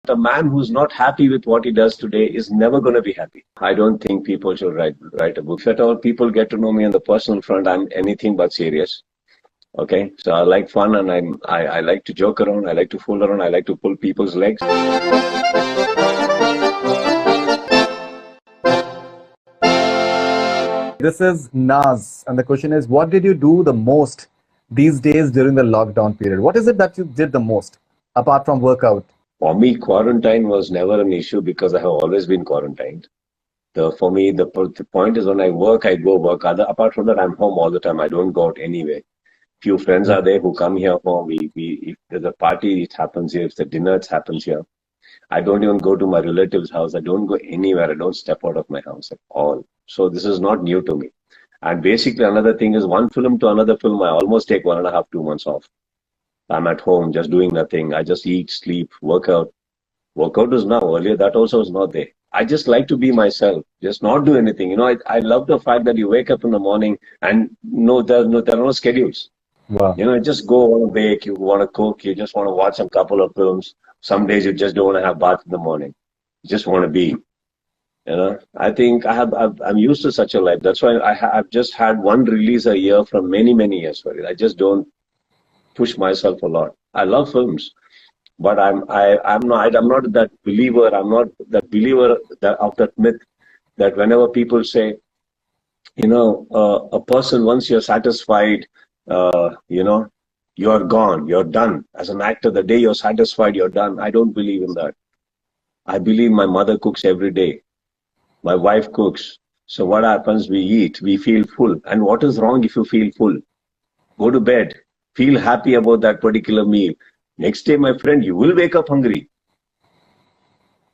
A man who's not happy with what he does today is never going to be happy. I don't think people should write a book. If at all people get to know me on the personal front, I'm anything but serious. Okay, so I like fun, and I like to joke around. I like to fool around. I like to pull people's legs. This is Naz, and the question is, what did you do the most these days during the lockdown period? What is it that you did the most apart from workout? For me, quarantine was never an issue because I have always been quarantined. For me, the point is when I work, I go work. Apart from that, I'm home all the time. I don't go out anyway. Few friends are there who come here home. If there's a party, it happens here. If the dinner, it happens here. I don't even go to my relative's house. I don't go anywhere. I don't step out of my house at all. So this is not new to me. And basically, another thing is one film to another film, I almost take 1.5, 2 months off. I'm at home just doing nothing. I just eat, sleep, work out. Workout is now. Earlier, that also was not there. I just like to be myself, just not do anything. You know, I love the fact that you wake up in the morning and there are no schedules. Wow. You know, just go on a bake, you want to cook, you just want to watch a couple of films. Some days you just don't want to have bath in the morning. You just want to be. You know, I think I'm used to such a life. That's why I've just had one release a year from many years for it. I just don't push myself a lot. I love films, but I'm not that believer. I'm not that believer of that myth that whenever people say, you know, a person, once you're satisfied, you know, you're gone, you're done. As an actor, the day you're satisfied, you're done. I don't believe in that. I believe my mother cooks every day. My wife cooks. So what happens? We eat, we feel full. And what is wrong if you feel full? Go to bed. Feel happy about that particular meal. Next day, my friend, you will wake up hungry.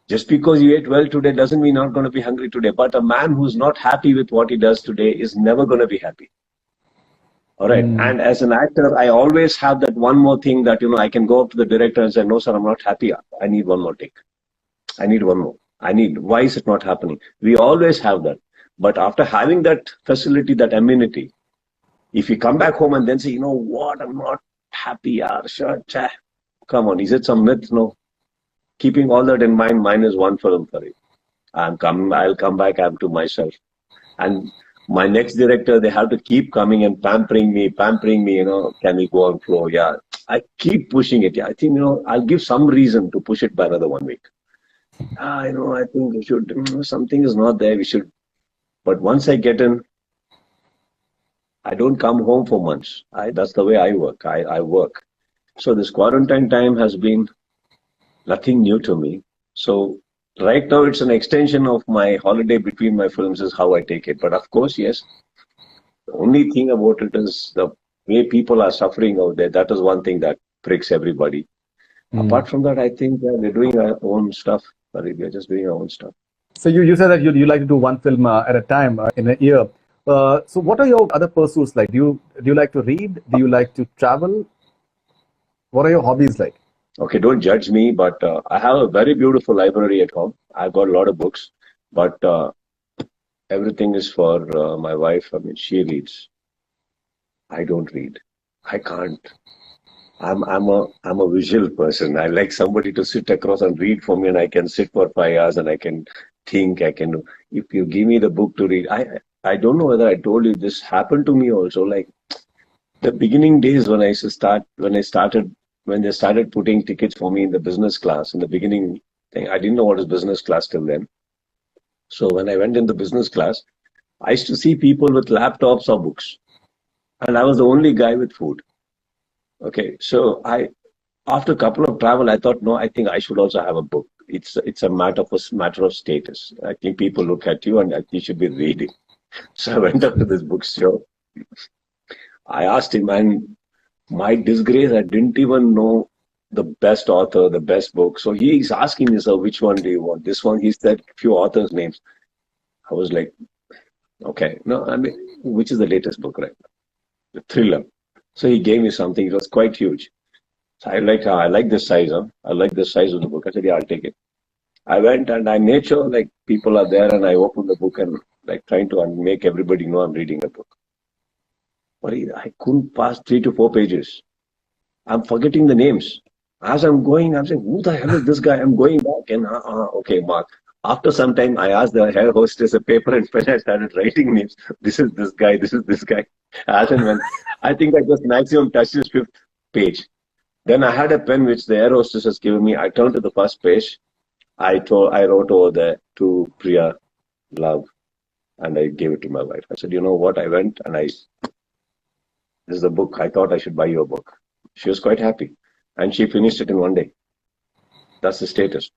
Just because you ate well today doesn't mean you're not going to be hungry today. But a man who's not happy with what he does today is never going to be happy. All right. And as an actor, I always have that one more thing that, you know, I can go up to the director and say, no, sir, I'm not happy. I need one more take. I need one more. Why is it not happening? We always have that. But after having that facility, that amenity, if you come back home and then say, you know what, I'm not happy. Sure, come on, is it some myth? No. Keeping all that in mind, mine is one film for it. I'll come back, I'm to myself. And my next director, they have to keep coming and pampering me, you know, can we go on floor? Yeah, I keep pushing it. Yeah, I think, you know, I'll give some reason to push it by another 1 week. You know, I think we should, something is not there, we should. But once I get in, I don't come home for months. That's the way I work. I work. So this quarantine time has been nothing new to me. So right now it's an extension of my holiday between my films is how I take it. But of course, yes, the only thing about it is the way people are suffering out there. That is one thing that pricks everybody. Apart from that, I think we're doing our own stuff. We're just doing our own stuff. So you said that you like to do one film at a time in a year. So what are your other pursuits like? Do you like to read? Do you like to travel? What are your hobbies like? Okay, don't judge me, but I have a very beautiful library at home. I've got a lot of books, but everything is for my wife. I mean, she reads. I don't read. I can't. I'm a visual person. I like somebody to sit across and read for me, and I can sit for 5 hours and I can think. If you give me the book to read, I don't know whether I told you this happened to me also. Like the beginning days when they started putting tickets for me in the business class in the beginning thing, I didn't know what is business class till then. So when I went in the business class, I used to see people with laptops or books, and I was the only guy with food. Okay, so after a couple of travel, I thought, no, I think I should also have a book. It's a matter of status. I think people look at you and you should be reading. So I went up to this bookstore. I asked him, and my disgrace, I didn't even know the best author, the best book. So he's asking me, sir, which one do you want? This one, he said a few authors' names. I was like, okay, no, I mean, which is the latest book right now? The thriller. So he gave me something. It was quite huge. So I like this size. I like the size of the book. I said, yeah, I'll take it. I went and I made sure like people are there, and I opened the book and like trying to make everybody know I'm reading the book. But I couldn't pass 3 to 4 pages. I'm forgetting the names. As I'm going, I'm saying, who the hell is this guy? I'm going back. And okay, Mark. After some time, I asked the hair hostess a paper and pen. I started writing names. This is this guy. This is this guy. As and when. I think I just maximum touched his fifth page. Then I had a pen which the air hostess has given me. I turned to the first page. I wrote over there to Priya, love, and I gave it to my wife. I said, you know what? I went and this is the book. I thought I should buy you a book. She was quite happy, and she finished it in one day. That's the status.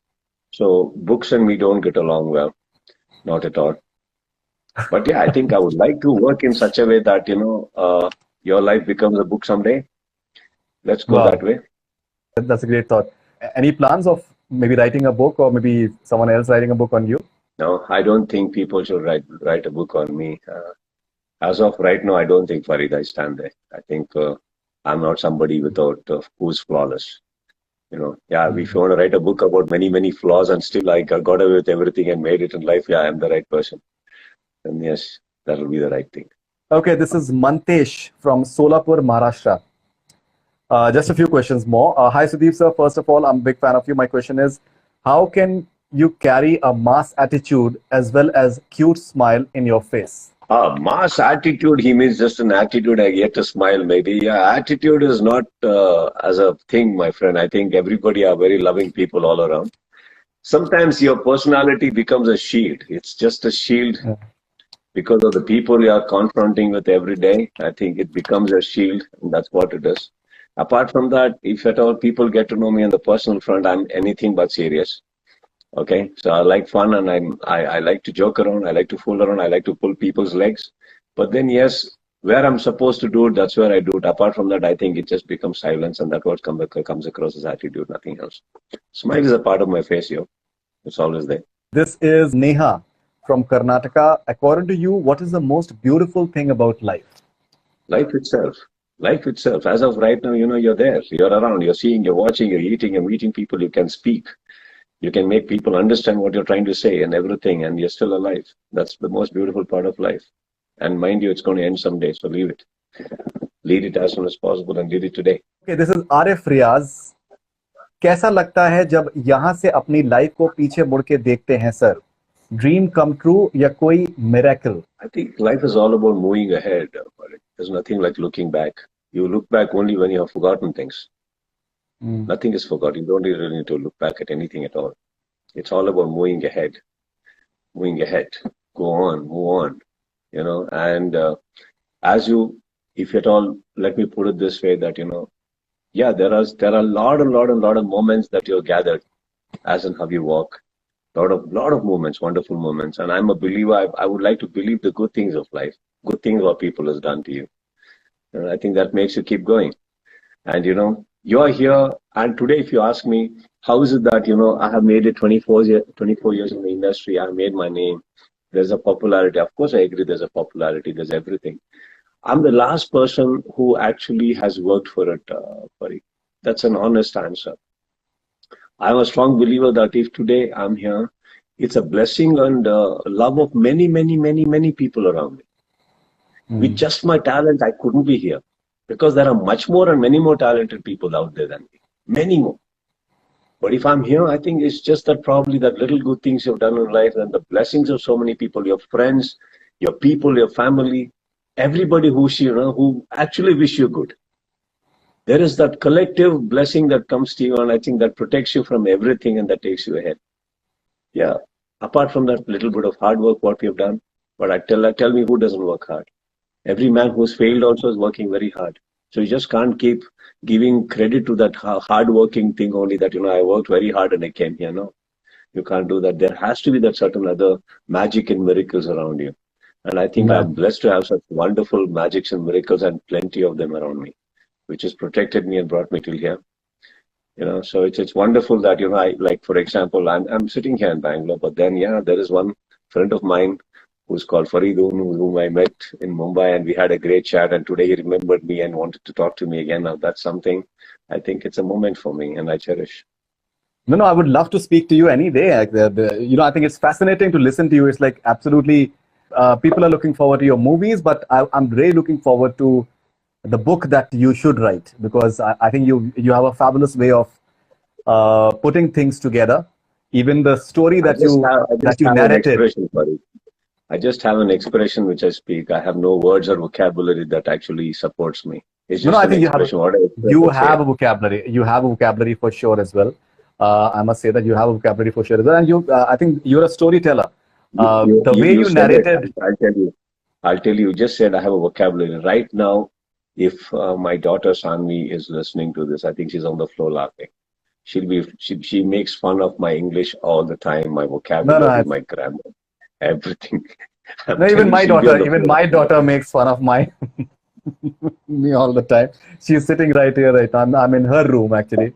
So books and me don't get along well, not at all. But yeah, I think I would like to work in such a way that your life becomes a book someday. Let's go that Wow, way. that's a great thought. Any plans of maybe writing a book or maybe someone else writing a book on you? No, I don't think people should write a book on me. As of right now, I don't think Farid I stand there. I think I'm not somebody without who's flawless. Yeah, if you want to write a book about many flaws and still I got away with everything and made it in life, yeah, I'm the right person. Then yes, that'll be the right thing. Okay, this is Mantesh from Solapur, Maharashtra. Just a few questions more. Hi, Sudeep sir. First of all, I'm a big fan of you. My question is, how can you carry a mass attitude as well as cute smile in your face? Mass attitude, he means just an attitude. I get to smile, maybe. Yeah, attitude is not as a thing, my friend. I think everybody are very loving people all around. Sometimes your personality becomes a shield. It's just a shield because of the people you are confronting with every day. I think it becomes a shield, and that's what it is. Apart from that, if at all people get to know me on the personal front, I'm anything but serious. Okay, so I like fun and I like to joke around. I like to fool around. I like to pull people's legs. But then, yes, where I'm supposed to do it, that's where I do it. Apart from that, I think it just becomes silence, and that's what comes across as attitude, nothing else. Smile is a part of my face, yo. It's always there. This is Neha from Karnataka. According to you, what is the most beautiful thing about life? Life itself. Life itself. As of right now, you're there. You're around. You're seeing, you're watching, you're eating, you're meeting people. You can speak. You can make people understand what you're trying to say and everything, and you're still alive. That's the most beautiful part of life. And mind you, it's going to end someday, so leave it. Lead it as soon as possible and lead it today. Okay, this is Arif Riaz. कैसा लगता है जब यहाँ से अपनी life को पीछे मुड़ के देखते हैं सर? ड्रीम कम ट्रू या कोई miracle? I think life is all about moving ahead. There's nothing like looking back. You look back only when you have forgotten things. Nothing is forgotten. You don't really need to look back at anything at all. It's all about moving ahead. Moving ahead. Go on, move on. And as you, if at all, let me put it this way, that yeah, there are a lot of moments that you're gathered as in how you walk. Lot of moments, wonderful moments. And I'm a believer. I would like to believe the good things of life, good things what people has done to you. And I think that makes you keep going. And you are here. And today, if you ask me, how is it that I have made it 24 years in the industry? I've made my name. There's a popularity. Of course, I agree. There's a popularity. There's everything. I'm the last person who actually has worked for it, Farid. That's an honest answer. I'm a strong believer that if today I'm here, it's a blessing and love of many people around me. With just my talent, I couldn't be here because there are much more and many more talented people out there than me. Many more. But if I'm here, I think it's just that probably that little good things you've done in life and the blessings of so many people, your friends, your people, your family, everybody who actually wish you good. There is that collective blessing that comes to you, and I think that protects you from everything and that takes you ahead. Yeah. Apart from that little bit of hard work, what we have done, but tell me who doesn't work hard. Every man who's failed also is working very hard. So you just can't keep giving credit to that hard-working thing only that, I worked very hard and I came here. No, you can't do that. There has to be that certain other magic and miracles around you. And I think I'm blessed to have such wonderful magics and miracles and plenty of them around me, which has protected me and brought me till here. So it's wonderful that, I, like, for example, I'm sitting here in Bangalore, but then, yeah, there is one friend of mine who's called Faridoon, whom I met in Mumbai, and we had a great chat, and today he remembered me and wanted to talk to me again. Now, that's something, I think it's a moment for me, and I cherish. No, I would love to speak to you any day. I think it's fascinating to listen to you. It's like absolutely, people are looking forward to your movies, but I'm really looking forward to the book that you should write, because I think you have a fabulous way of putting things together. Even the story I just have, I that just you have an narrated. expression for it. I just have an expression which I speak. I have no words or vocabulary that actually supports me. It's No, no, just I an think expression. What I express, you I say. have a vocabulary. You have a vocabulary for sure as well. I must say that you have a vocabulary for sure as well. And I think you're a storyteller. The way You you said it. narrated. I'll tell you. I'll tell you. You just said I have a vocabulary. Right now, if my daughter Sanvi is listening to this, I think she's on the floor laughing. She makes fun of my English all the time, my No, no, vocabulary, my grammar, everything. I'm no. telling you, she'll be on the Even floor. my daughter makes fun of me all the time. She's sitting right here, right now. I'm in her room actually.